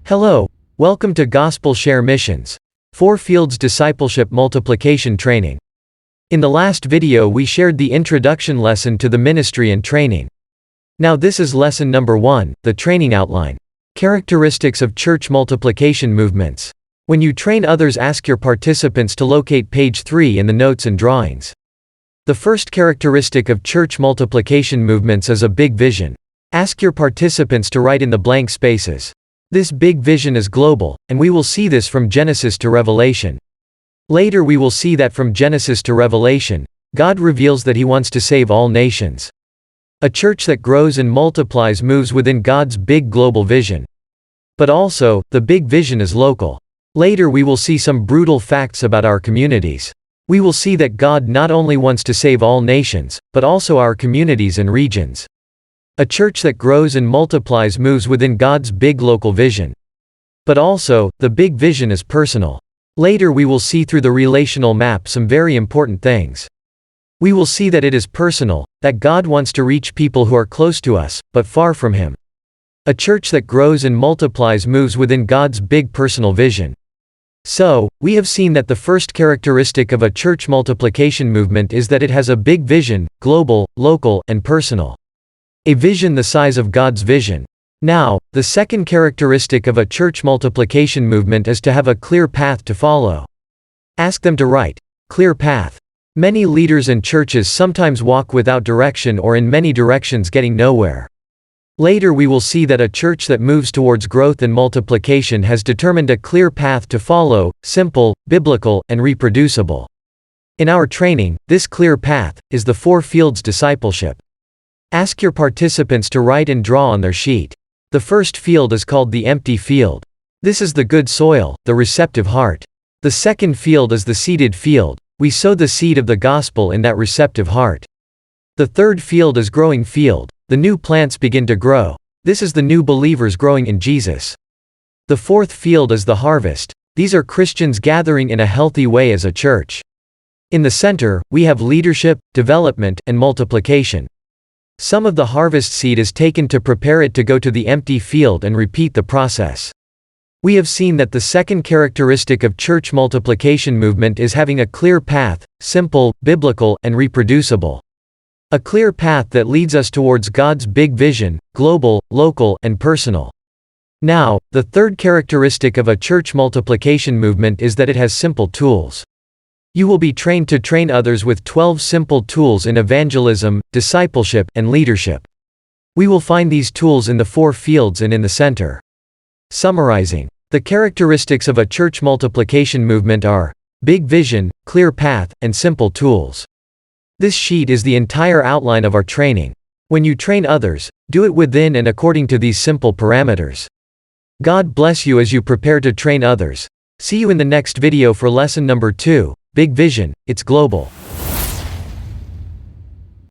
Hello, welcome to Gospel Share Missions. 4 Fields Discipleship Multiplication Training. In the last video we shared the introduction lesson to the ministry and training. Now this is lesson number 1, the training outline. Characteristics of church multiplication movements. When you train others, ask your participants to locate page 3 in the notes and drawings. The first characteristic of church multiplication movements is a big vision. Ask your participants to write in the blank spaces. This big vision is global, and we will see this from Genesis to Revelation. Later we will see that from Genesis to Revelation, God reveals that He wants to save all nations. A church that grows and multiplies moves within God's big global vision. But also, the big vision is local. Later we will see some brutal facts about our communities. We will see that God not only wants to save all nations, but also our communities and regions. A church that grows and multiplies moves within God's big local vision. But also, the big vision is personal. Later we will see through the relational map some very important things. We will see that it is personal, that God wants to reach people who are close to us, but far from Him. A church that grows and multiplies moves within God's big personal vision. So, we have seen that the first characteristic of a church multiplication movement is that it has a big vision, global, local, and personal. A vision the size of God's vision. Now, the second characteristic of a church multiplication movement is to have a clear path to follow. Ask them to write. Clear path. Many leaders and churches sometimes walk without direction or in many directions getting nowhere. Later we will see that a church that moves towards growth and multiplication has determined a clear path to follow, simple, biblical, and reproducible. In our training, this clear path is the 4 Fields Discipleship. Ask your participants to write and draw on their sheet. The first field is called the empty field. This is the good soil, the receptive heart. The second field is the seeded field. We sow the seed of the gospel in that receptive heart. The third field is growing field. The new plants begin to grow. This is the new believers growing in Jesus. The fourth field is the harvest. These are Christians gathering in a healthy way as a church. In the center, we have leadership, development, and multiplication. Some of the harvest seed is taken to prepare it to go to the empty field and repeat the process. We have seen that the second characteristic of church multiplication movement is having a clear path, simple, biblical, and reproducible. A clear path that leads us towards God's big vision, global, local, and personal. Now, the third characteristic of a church multiplication movement is that it has simple tools. You will be trained to train others with 12 simple tools in evangelism, discipleship, and leadership. We will find these tools in the 4 fields and in the center. Summarizing. The characteristics of a church multiplication movement are big vision, clear path, and simple tools. This sheet is the entire outline of our training. When you train others, do it within and according to these simple parameters. God bless you as you prepare to train others. See you in the next video for lesson number 2. Big vision, it's global.